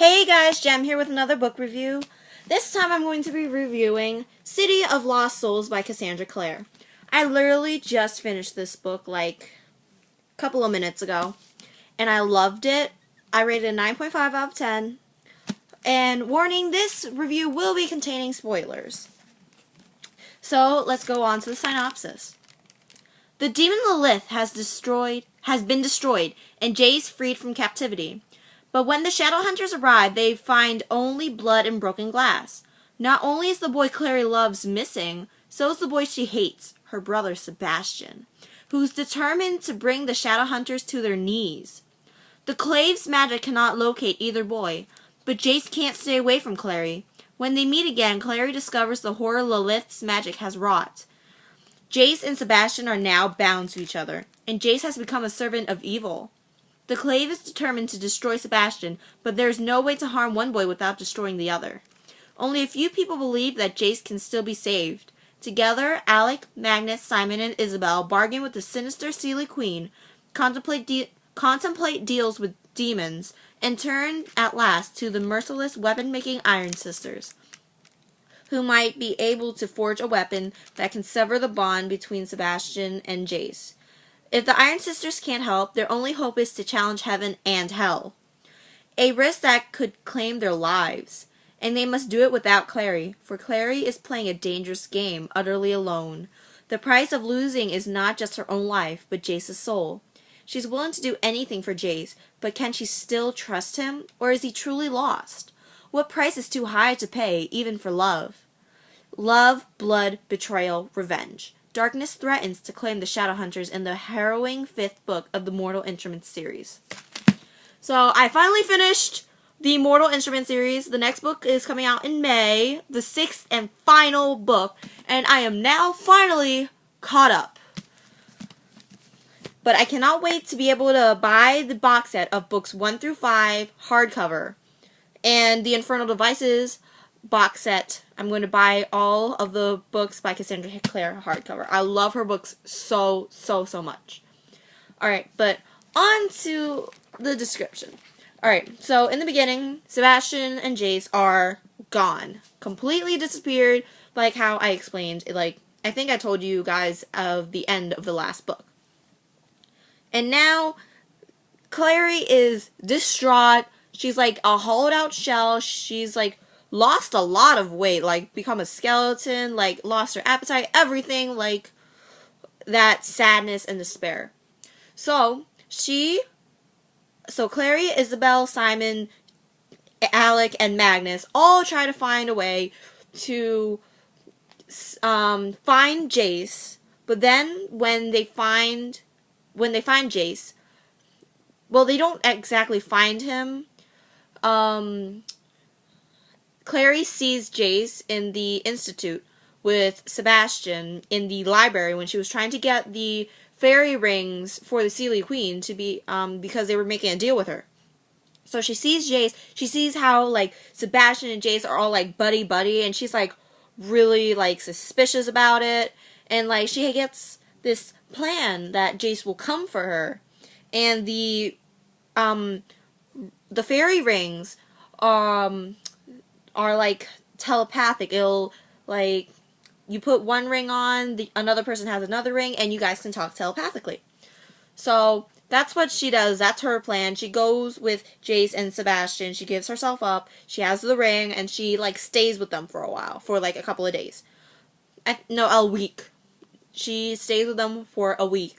Hey guys, Jem here with another book review. This time I'm going to be reviewing City of Lost Souls by Cassandra Clare. I literally just finished this book like a couple of minutes ago, and I loved it. I rated a 9.5 out of 10. And warning, this review will be containing spoilers. So let's go on to the synopsis. The demon Lilith has been destroyed, and Jay's freed from captivity. But when the Shadowhunters arrive, they find only blood and broken glass. Not only is the boy Clary loves missing, so is the boy she hates, her brother Sebastian, who's determined to bring the Shadowhunters to their knees. The Clave's magic cannot locate either boy, but Jace can't stay away from Clary. When they meet again, Clary discovers the horror Lilith's magic has wrought. Jace and Sebastian are now bound to each other, and Jace has become a servant of evil. The Clave is determined to destroy Sebastian, but there is no way to harm one boy without destroying the other. Only a few people believe that Jace can still be saved. Together, Alec, Magnus, Simon, and Isabel bargain with the sinister Seelie Queen, contemplate deals with demons, and turn at last to the merciless weapon-making Iron Sisters, who might be able to forge a weapon that can sever the bond between Sebastian and Jace. If the Iron Sisters can't help, their only hope is to challenge heaven and hell. A risk that could claim their lives. And they must do it without Clary, for Clary is playing a dangerous game, utterly alone. The price of losing is not just her own life, but Jace's soul. She's willing to do anything for Jace, but can she still trust him, or is he truly lost? What price is too high to pay, even for love? Love, blood, betrayal, revenge. Darkness threatens to claim the Shadowhunters in the harrowing 5th book of the Mortal Instruments series. So, I finally finished the Mortal Instruments series. The next book is coming out in May, the 6th and final book, and I am now finally caught up. But I cannot wait to be able to buy the box set of books 1 through 5 hardcover, and the Infernal Devices box set. I'm going to buy all of the books by Cassandra Clare hardcover. I love her books so much. Alright, but on to the description. Alright, so in the beginning, Sebastian and Jace are gone. Completely disappeared, like how I explained. Like, I think I told you guys of the end of the last book. And now, Clary is distraught. She's like a hollowed out shell. She's like lost a lot of weight, like become a skeleton, like lost her appetite, everything, like that sadness and despair. So Clary, Isabel, Simon, Alec, and Magnus all try to find a way to find Jace, but then when they find Jace, well, they don't exactly find him. Clary sees Jace in the Institute with Sebastian in the library when she was trying to get the fairy rings for the Seelie Queen to be, because they were making a deal with her. So she sees Jace, she sees how, like, Sebastian and Jace are all, like, buddy-buddy, and she's, like, really, like, suspicious about it, and, like, she gets this plan that Jace will come for her, and the fairy rings, are like telepathic. It'll, like, you put one ring on, another person has another ring, and you guys can talk telepathically. So that's what she does. That's her plan. She goes with Jace and Sebastian. She gives herself up. She has the ring, and she, like, stays with them for a while, for like a couple of days. A week. She stays with them for a week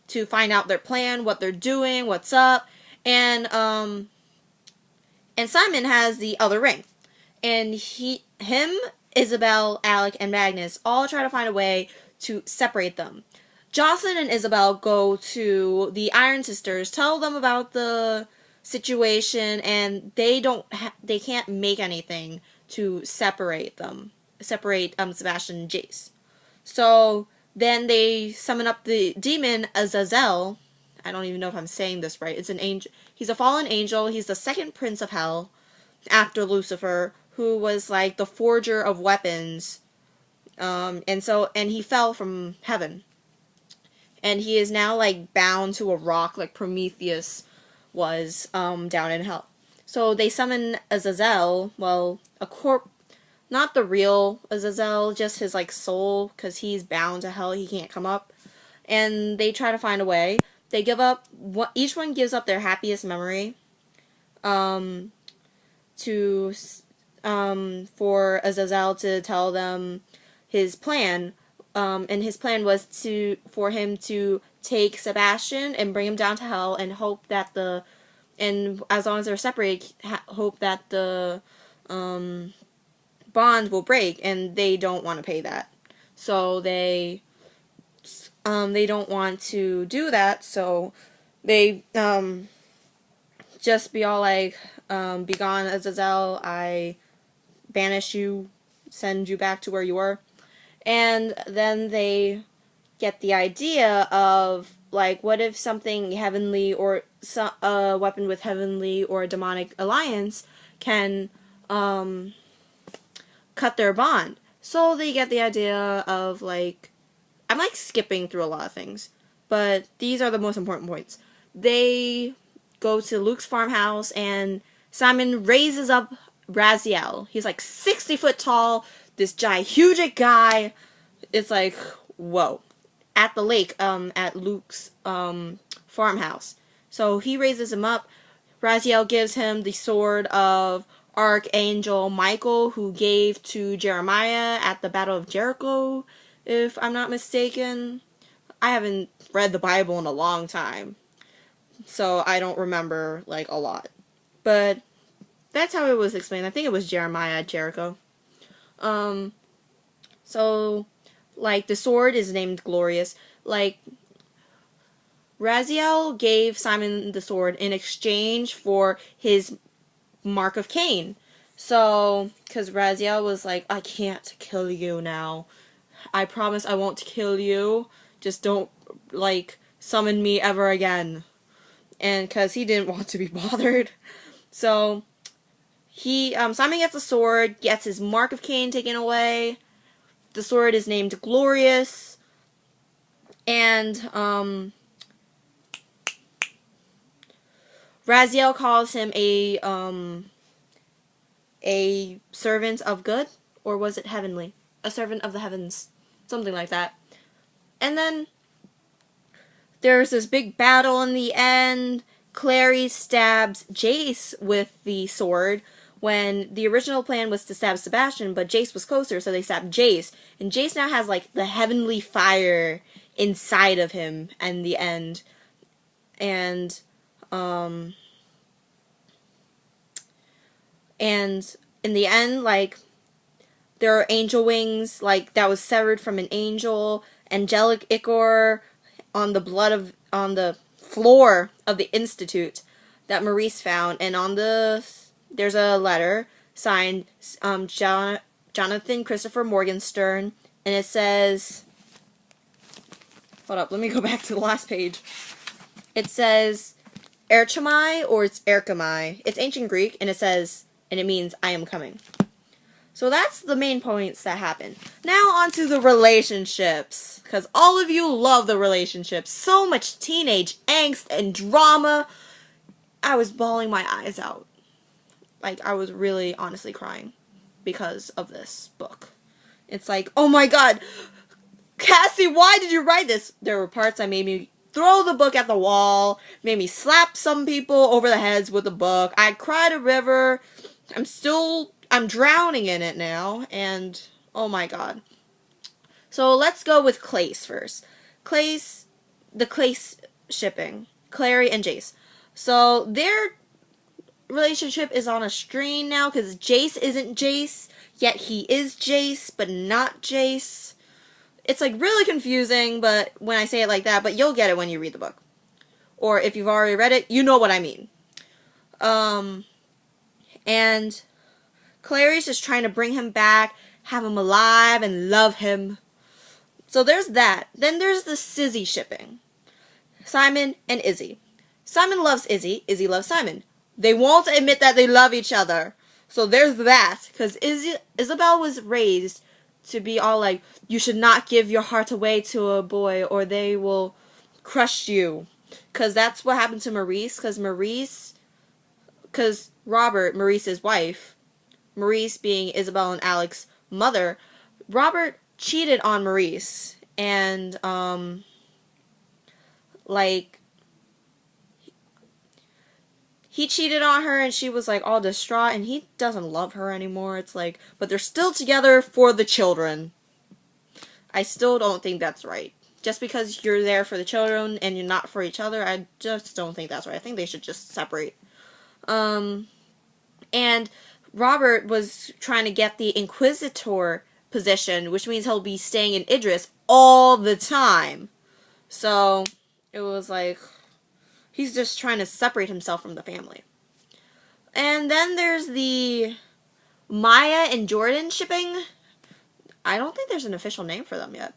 to find out their plan, what they're doing, what's up, and Simon has the other ring. And Isabel, Alec, and Magnus all try to find a way to separate them. Jocelyn and Isabel go to the Iron Sisters, tell them about the situation, and they can't make anything to separate Sebastian and Jace. So then they summon up the demon Azazel. I don't even know if I'm saying this right. It's an angel. He's a fallen angel. He's the second prince of hell after Lucifer, who was like the forger of weapons, and he fell from heaven, and he is now like bound to a rock like Prometheus was down in hell. So they summon Azazel, well, not the real Azazel, just his, like, soul, because he's bound to hell, he can't come up. And they try to find a way. They give up, each one gives up their happiest memory, to, for Azazel to tell them his plan. And his plan was for him to take Sebastian and bring him down to hell and hope that and as long as they're separated, hope that the bond will break, and they don't want to pay that. So they don't want to do that, so they just be all like, be gone, Azazel, I banish you, send you back to where you were. And then they get the idea of, like, what if something heavenly, or a weapon with heavenly or demonic alliance can cut their bond. So they get the idea of, like, I'm, like, skipping through a lot of things, but these are the most important points. They go to Luke's farmhouse, and Simon raises up Raziel. He's, like, 60 foot tall, this gigantic guy. It's like, whoa. At the lake, at Luke's farmhouse. So he raises him up. Raziel gives him the sword of Archangel Michael, who gave to Jeremiah at the Battle of Jericho, if I'm not mistaken. I haven't read the Bible in a long time, so I don't remember, like, a lot. But that's how it was explained. I think it was Jeremiah at Jericho. So, like, the sword is named Glorious. Like, Raziel gave Simon the sword in exchange for his mark of Cain. So, because Raziel was like, I can't kill you now. I promise I won't kill you. Just don't, like, summon me ever again. And because he didn't want to be bothered. So, Simon gets the sword, gets his mark of Cain taken away. The sword is named Glorious. And, Raziel calls him a servant of good, or was it heavenly? A servant of the heavens, something like that. And then there's this big battle in the end. Clary stabs Jace with the sword, when the original plan was to stab Sebastian, but Jace was closer, so they stabbed Jace. And Jace now has, like, the heavenly fire inside of him in the end. And in the end, like, there are angel wings, like, that was severed from an angel, angelic ichor on the floor of the Institute that Maurice found, and there's a letter signed, Jonathan Christopher Morgenstern, and it says, hold up, let me go back to the last page. It says, Erchomai, or it's Erchomai. It's ancient Greek, and it means, I am coming. So that's the main points that happen. Now on to the relationships, because all of you love the relationships. So much teenage angst and drama. I was bawling my eyes out. Like, I was really honestly crying because of this book. It's like, oh my god, Cassie, why did you write this? There were parts that made me throw the book at the wall, made me slap some people over the heads with the book. I cried a river. I'm drowning in it now, and oh my god. So let's go with Clace first. The Clace shipping. Clary and Jace. So their relationship is on a strain now, because Jace isn't Jace, yet he is Jace, but not Jace. It's, like, really confusing, but when I say it like that, but you'll get it when you read the book. Or if you've already read it, you know what I mean. And Clary's just trying to bring him back, have him alive, and love him. So there's that. Then there's the Sizzy shipping. Simon and Izzy. Simon loves Izzy. Izzy loves Simon. They won't admit that they love each other. So there's that. Because Isabel was raised to be all like, you should not give your heart away to a boy or they will crush you. Because that's what happened to Maurice. Because Maurice because Robert, Maurice's wife, Maurice being Isabel and Alec's mother, Robert cheated on Maurice, and, like, he cheated on her, and she was, like, all distraught, and he doesn't love her anymore. It's like, but they're still together for the children. I still don't think that's right. Just because you're there for the children and you're not for each other, I just don't think that's right. I think they should just separate. And Robert was trying to get the Inquisitor position, which means he'll be staying in Idris all the time. So, it was like, he's just trying to separate himself from the family. And then there's the Maya and Jordan shipping. I don't think there's an official name for them yet.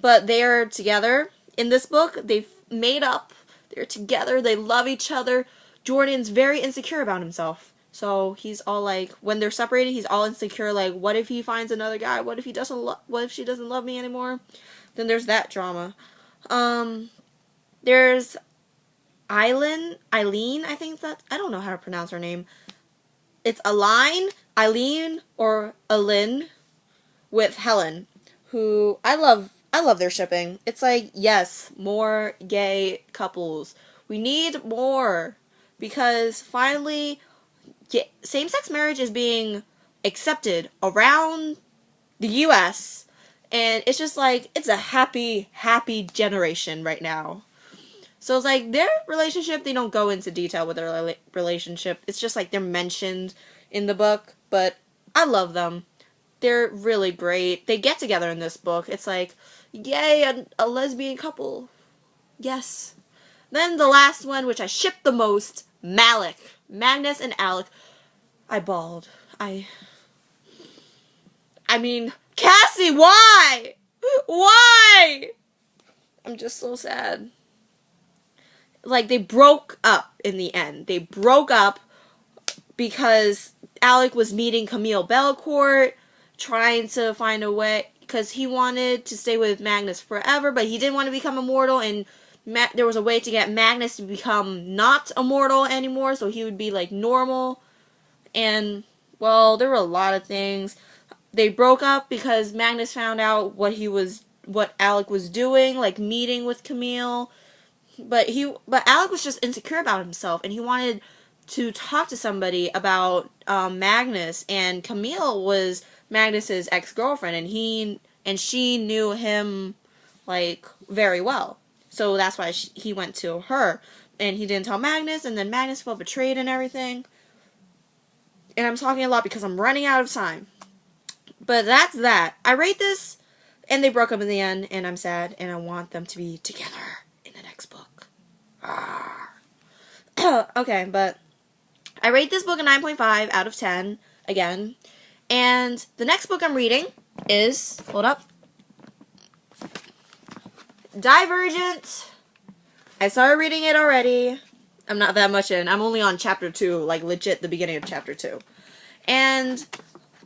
But they're together in this book. They've made up. They're together. They love each other. Jordan's very insecure about himself. So he's all like, when they're separated, he's all insecure. Like, what if he finds another guy? What if he doesn't? What if she doesn't love me anymore? Then there's that drama. There's Eileen. I think I don't know how to pronounce her name. It's Eileen, or Alin, with Helen, who I love their shipping. It's like, yes, more gay couples. We need more, because finally, same-sex marriage is being accepted around the U.S., and it's just like, it's a happy, happy generation right now. So it's like, their relationship, they don't go into detail with their relationship. It's just like, they're mentioned in the book, but I love them. They're really great. They get together in this book. It's like, yay, a lesbian couple. Yes. Then the last one, which I ship the most, Malik. Magnus and Alec. I bawled. I mean, Cassie, why? Why? I'm just so sad. Like, they broke up in the end. They broke up because Alec was meeting Camille Belcourt, trying to find a way, because he wanted to stay with Magnus forever, but he didn't want to become immortal, and there was a way to get Magnus to become not immortal anymore, so he would be, like, normal. And, well, there were a lot of things. They broke up because Magnus found out what Alec was doing, like meeting with Camille. But Alec was just insecure about himself, and he wanted to talk to somebody about Magnus, and Camille was Magnus's ex-girlfriend, and she knew him, like, very well. So that's why he went to her, and he didn't tell Magnus, and then Magnus felt betrayed and everything. And I'm talking a lot because I'm running out of time. But that's that. I rate this, and they broke up in the end, and I'm sad, and I want them to be together in the next book. Okay, but I rate this book a 9.5 out of 10, again. And the next book I'm reading is, hold up, Divergent. I started reading it already. I'm not that much in. I'm only on chapter 2, like legit the beginning of chapter 2. And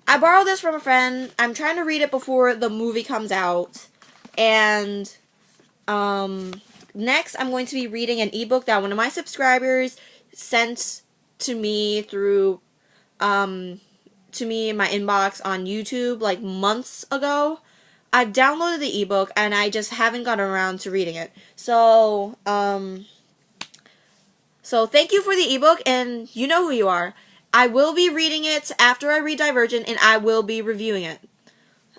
I borrowed this from a friend. I'm trying to read it before the movie comes out. And next I'm going to be reading an ebook that one of my subscribers sent to me through to me in my inbox on YouTube like months ago. I've downloaded the ebook and I just haven't gotten around to reading it. So thank you for the ebook, and you know who you are. I will be reading it after I read Divergent, and I will be reviewing it.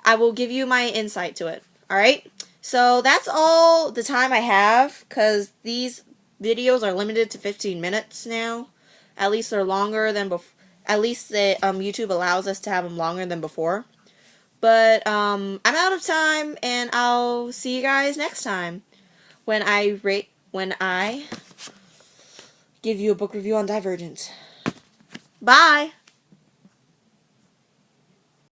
I will give you my insight to it. Alright? So that's all the time I have, because these videos are limited to 15 minutes now. At least they're longer than before. At least YouTube allows us to have them longer than before. But I'm out of time, and I'll see you guys next time when I give you a book review on Divergent. Bye!